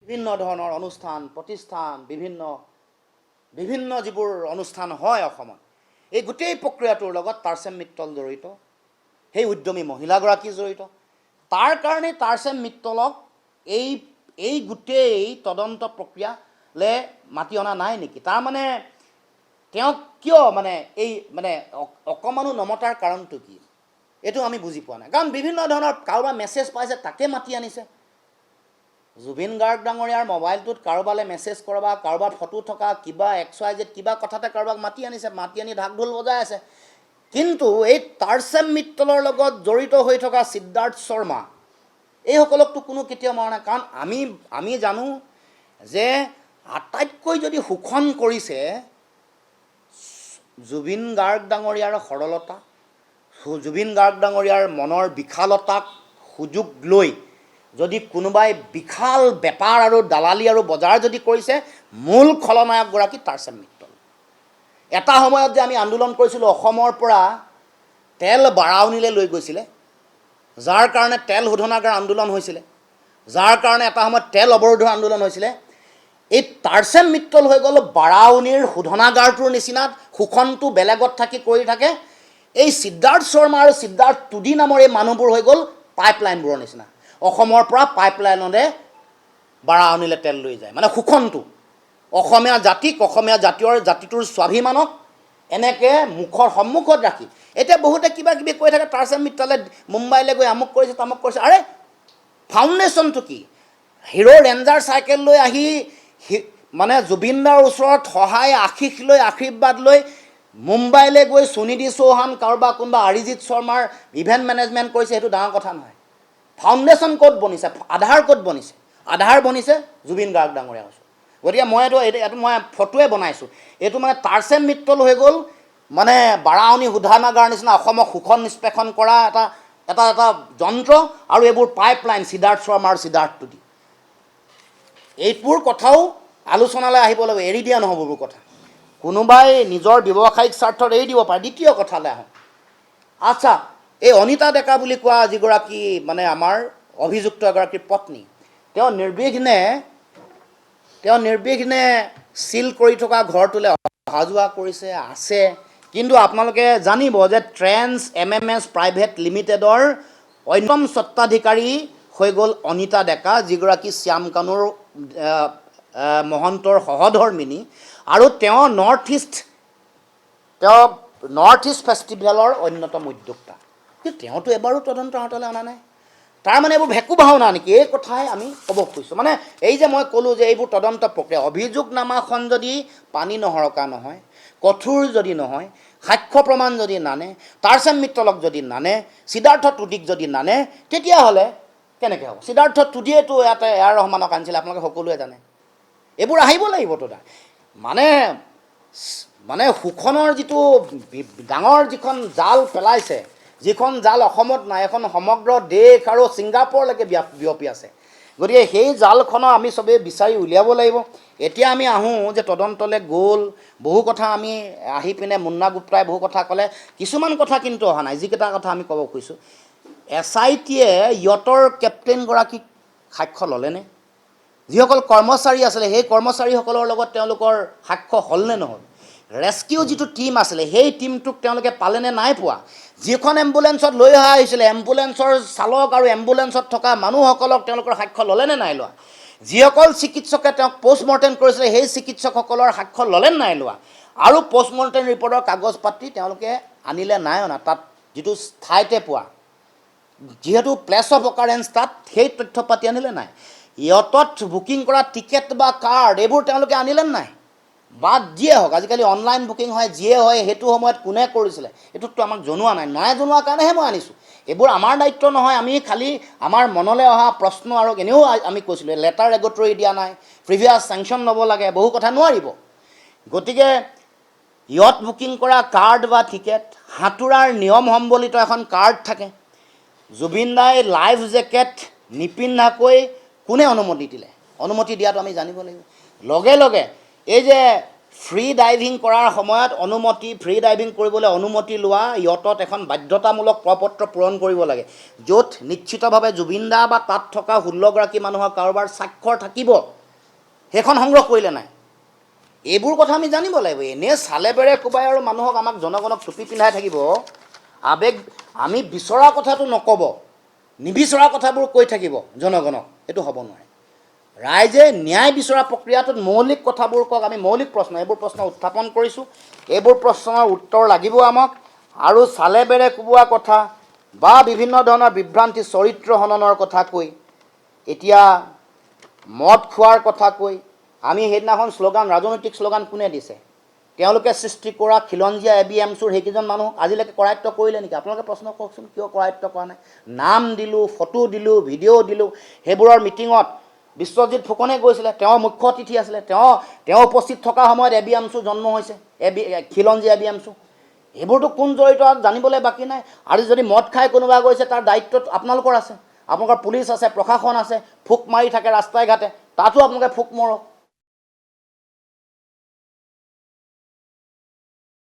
বিভিন্ন ধৰণৰ অনুষ্ঠান প্ৰতিষ্ঠান বিভিন্ন যিবোৰ অনুষ্ঠান হয় অসমত এই গোটেই প্ৰক্ৰিয়াটোৰ লগত তাৰচেম মিত্তল জড়িত সেই উদ্যমী মহিলাগৰাকী জড়িত তাৰ কাৰণে তাৰচেম মিত্তলক এই গোটেই তদন্ত প্ৰক্ৰিয়ালৈ মাতি অনা নাই নেকি তাৰ মানে তেওঁ কিয় মানে এই মানে অকমানো নমতাৰ কাৰণটো কি এইটো আমি বুজি পোৱা নাই কাৰণ বিভিন্ন ধৰণৰ কাৰোবাৰ মেছেজ পাইছে তাকে মাতি আনিছে জুবিন গাৰ্গ ডাঙৰীয়াৰ মোবাইলটোত কাৰোবালৈ মেছেজ কৰবা কাৰোবাৰ ফটো থকা কিবা XYZ কিবা কথাতে কাৰোবাক মাতি আনিছে মাতি আনি ঢাক ঢোল বজাই আছে কিন্তু এই তাৰচেম মিত্তলৰ লগত জড়িত হৈ থকা সিদ্ধাৰ্থ শৰ্মা এইসকলকতো কোনো কেতিয়াও মৰা নাই কাৰণ আমি জানো যে আটাইতকৈ যদি শোষণ কৰিছে জুবিন গাৰ্গ ডাঙৰীয়াৰ সৰলতা জুবিন গাৰ্গ ডাঙৰীয়াৰ মনৰ বিশালতাক সুযোগ লৈ যদি কোনোবাই বিশাল বেপাৰ আৰু দালালি আৰু বজাৰ যদি কৰিছে মূল খলনায়কগৰাকী তাৰচেম মিত্তল এটা সময়ত যে আমি আন্দোলন কৰিছিলোঁ অসমৰ পৰা তেল বাৰাউনীলৈ লৈ গৈছিলে যাৰ কাৰণে তেল শোধনাগাৰ আন্দোলন হৈছিলে যাৰ কাৰণে এটা সময়ত তেল অৱৰোধৰ আন্দোলন হৈছিলে এই তাৰচেম মিত্তল হৈ গ'ল বাৰাউনীৰ শোধনাগাৰটোৰ নিচিনা শোষণটো বেলেগত থাকি কৰি থাকে এই সিদ্ধাৰ্থ শৰ্মা আৰু সিদ্ধাৰ্থ টুডি নামৰ এই মানুহবোৰ হৈ গ'ল পাইপলাইনবোৰৰ নিচিনা অসমৰ পৰা পাইপলাইনতে বাৰাউনীলৈ তেল লৈ যায় মানে শোষণটো অসমীয়া জাতিটোৰ স্বাভিমানক এনেকৈ মুখৰ সন্মুখত ৰাখি এতিয়া বহুতে কিবা কিবি কৈ থাকে তাৰচেম মিত্তলে মুম্বাইলৈ গৈ আমুক কৰিছে তামুক কৰিছে আৰে ফাউণ্ডেশ্যনটো কি হিৰো ৰেঞ্জাৰ চাইকেল লৈ আহি মানে জুবিনদাৰ ওচৰত সহায় আশীষ লৈ আশীৰ্বাদ লৈ মুম্বাইলৈ গৈ সুনিধি চৌহান কাৰোবাৰ কোনোবা অৰিজিৎ শৰ্মাৰ ইভেণ্ট মেনেজমেণ্ট কৰিছে সেইটো ডাঙৰ কথা নহয় ফাউণ্ডেশ্যন ক'ত বনিছে আধাৰ ক'ত বনিছে আধাৰ বনিছে জুবিন গাৰ্গ ডাঙৰীয়া কৈছোঁ গতিকে মই এইটো মই ফটোৱে বনাইছোঁ এইটো মানে তাৰচেম মিত্তল হৈ গ'ল মানে বাৰাউনী শোধনাগাৰ নিচিনা অসমক শোষণ নিষ্পেষণ কৰা এটা যন্ত্ৰ আৰু এইবোৰ পাইপলাইন সিদ্ধাৰ্থ শৰ্মা আৰু সিদ্ধাৰ্থ টুডি এইবোৰ কথাও আলোচনালৈ আহিব লাগিব এৰি দিয়া নহ'ব এইবোৰ কথা কোনোবাই নিজৰ ব্যৱসায়িক স্বাৰ্থত এৰি দিব পাৰে দ্বিতীয় কথালৈ আহোঁ আচ্ছা এই অনিতা ডেকা বুলি কোৱা যিগৰাকী মানে আমাৰ অভিযুক্ত এগৰাকীৰ পত্নী তেওঁ নিৰ্বিঘ্নে চিল কৰি থকা ঘৰটোলৈ অহা যোৱা কৰিছে আছে কিন্তু আপোনালোকে জানিব যে ট্ৰেন্স MMS প্ৰাইভেট লিমিটেডৰ অন্যতম স্বত্বাধিকাৰী হৈ গ'ল অনিতা ডেকা যিগৰাকী শ্যামকানুৰ মহন্তৰ সহধৰ্মিনী আৰু তেওঁ নৰ্থ ইষ্ট ফেষ্টিভেলৰ অন্যতম উদ্যোক্তা কিন্তু তেওঁতো এবাৰো তদন্ত হাতলৈ অনা নাই তাৰমানে এইবোৰ ভেকু ভাওনা নেকি এই কথাই আমি ক'ব খুজিছোঁ মানে এই যে মই ক'লোঁ যে এইবোৰ তদন্ত প্ৰক্ৰিয়া অভিযোগনামাখন যদি পানী নহৰকা নহয় কঠোৰ যদি নহয় সাক্ষ্য প্ৰমাণ যদি নানে তাৰচেম মিত্তলক যদি নানে সিদ্ধাৰ্থ টুডিক যদি নানে তেতিয়াহ'লে কেনেকৈ হ'ব সিদ্ধাৰ্থ টুডিয়েতো ইয়াতে এআৰ ৰহমানক আনিছিলে আপোনালোকে সকলোৱে জানে এইবোৰ আহিব লাগিবতো তাত মানে শোষণৰ যিটো ডাঙৰ যিখন জাল পেলাইছে যিখন জাল অসমত নাই এখন সমগ্ৰ দেশ আৰু ছিংগাপুৰলৈকে বিয়পি আছে গতিকে সেই জালখনৰ আমি চবেই বিচাৰি উলিয়াব লাগিব এতিয়া আমি আহোঁ যে তদন্তলৈ গ'ল বহু কথা আমি আহি পিনে মুন্না গুপ্তাই বহু কথা ক'লে কিছুমান কথা কিন্তু অহা নাই যিকেইটা কথা আমি ক'ব খুজিছোঁ SITয়ে ইয়টৰ কেপ্টেইনগৰাকীক সাক্ষ্য ল'লেনে যিসকল কৰ্মচাৰী আছিলে সেই কৰ্মচাৰীসকলৰ লগত তেওঁলোকৰ সাক্ষ্য হ'লনে নহ'ল ৰেস্কিউ যিটো টীম আছিলে সেই টীমটোক তেওঁলোকে পালেনে নাই পোৱা যিখন এম্বুলেঞ্চত লৈ অহা হৈছিলে এম্বুলেঞ্চৰ চালক আৰু এম্বুলেঞ্চত থকা মানুহসকলক তেওঁলোকৰ সাক্ষ্য ল'লেনে নাই লোৱা যিসকল চিকিৎসকে তেওঁক পষ্টমৰ্টেম কৰিছিলে সেই চিকিৎসকসকলৰ সাক্ষ্য ল'লে নাই লোৱা আৰু পষ্টমৰ্টেম ৰিপৰ্টৰ কাগজ পাতি তেওঁলোকে আনিলে নাই অনা তাত যিটো ঠাইতে পোৱা যিহেতু প্লেচ অফ অকাৰেঞ্চ তাত সেই তথ্য পাতি আনিলে নাই ইয়টত বুকিং কৰা টিকেট বা কাৰ্ড এইবোৰ তেওঁলোকে আনিলে নাই বাদ যিয়ে হওক আজিকালি অনলাইন বুকিং হয় যিয়ে হয় সেইটো সময়ত কোনে কৰিছিলে এইটোতো আমাক জনোৱা নাই জনোৱাৰ কাৰণেহে মই আনিছোঁ এইবোৰ আমাৰ দায়িত্ব নহয় আমি খালি আমাৰ মনলৈ অহা প্ৰশ্ন আৰু এনেও আমি কৈছিলোঁ লেটাৰ ৰেগুটৰী দিয়া নাই প্ৰিভিয়াছ চেংচন ল'ব লাগে বহু কথা নোৱাৰিব গতিকে ইয়ট বুকিং কৰা কাৰ্ড বা টিকেট সাঁতোৰাৰ নিয়ম সম্বলিত এখন কাৰ্ড থাকে জুবিন দাই লাইফ জেকেট নিপিন্ধাকৈ কোনে অনুমতি দিলে অনুমতি দিয়াটো আমি জানিব লাগিব লগে লগে এই যে ফ্ৰী ডাইভিং কৰাৰ সময়ত ফ্ৰী ডাইভিং কৰিবলৈ অনুমতি লোৱা ইয়টত এখন বাধ্যতামূলক প্ৰপত্ৰ পূৰণ কৰিব লাগে য'ত নিশ্চিতভাৱে জুবিন দা বা তাত থকা 16গৰাকী মানুহৰ কাৰোবাৰ স্বাক্ষৰ থাকিব সেইখন সংগ্ৰহ কৰিলে নাই? এইবোৰ কথা আমি জানিব লাগিব। এনেই চালে বেৰে কোবাই আৰু মানুহক আমাক জনগণক টুপি পিন্ধাই থাকিব, আৱেগ আমি বিচৰা কথাটো নক'ব, নিবিচৰা কথাবোৰ কৈ থাকিব জনগণক, এইটো হ'ব নোৱাৰে। ৰাইজে ন্যায় বিচৰা প্ৰক্ৰিয়াটোত মৌলিক কথাবোৰ কওক। আমি মৌলিক প্ৰশ্ন, এইবোৰ প্ৰশ্ন উত্থাপন কৰিছোঁ, এইবোৰ প্ৰশ্নৰ উত্তৰ লাগিব আমাক। আৰু চালে বেৰে কোবোৱা কথা বা বিভিন্ন ধৰণৰ বিভ্ৰান্তি, চৰিত্ৰ হননৰ কথা কৈ, এতিয়া মদ খোৱাৰ কথা কৈ, আমি সেইদিনাখন শ্লোগান, ৰাজনৈতিক শ্লোগান কোনে দিছে? তেওঁলোকে সৃষ্টি কৰা খিলঞ্জীয়া ABMCৰ সেইকেইজন মানুহ আজিলৈকে কৰায়ত্ব কৰিলে নেকি? আপোনালোকে প্ৰশ্ন কওকচোন, কিয় কৰায়ত্ব কৰা নাই? নাম দিলোঁ, ফটো দিলোঁ, ভিডিঅ' দিলোঁ। সেইবোৰৰ মিটিঙত বিশ্বজিৎ ফুকনে গৈছিলে, তেওঁ মুখ্য অতিথি আছিলে, তেওঁ উপস্থিত থকা সময়ত ABMC জন্ম হৈছে, খিলঞ্জীয়া ABMC। এইবোৰতো কোন জড়িত জানিবলৈ বাকী নাই। আৰু যদি মদ খাই কোনোবা গৈছে, তাৰ দায়িত্ব আপোনালোকৰ আছে, আপোনালোকৰ পুলিচ আছে, প্ৰশাসন আছে, ফুক মাৰি থাকে ৰাস্তাই ঘাটে, তাতো আপোনালোকে ফুক মৰক।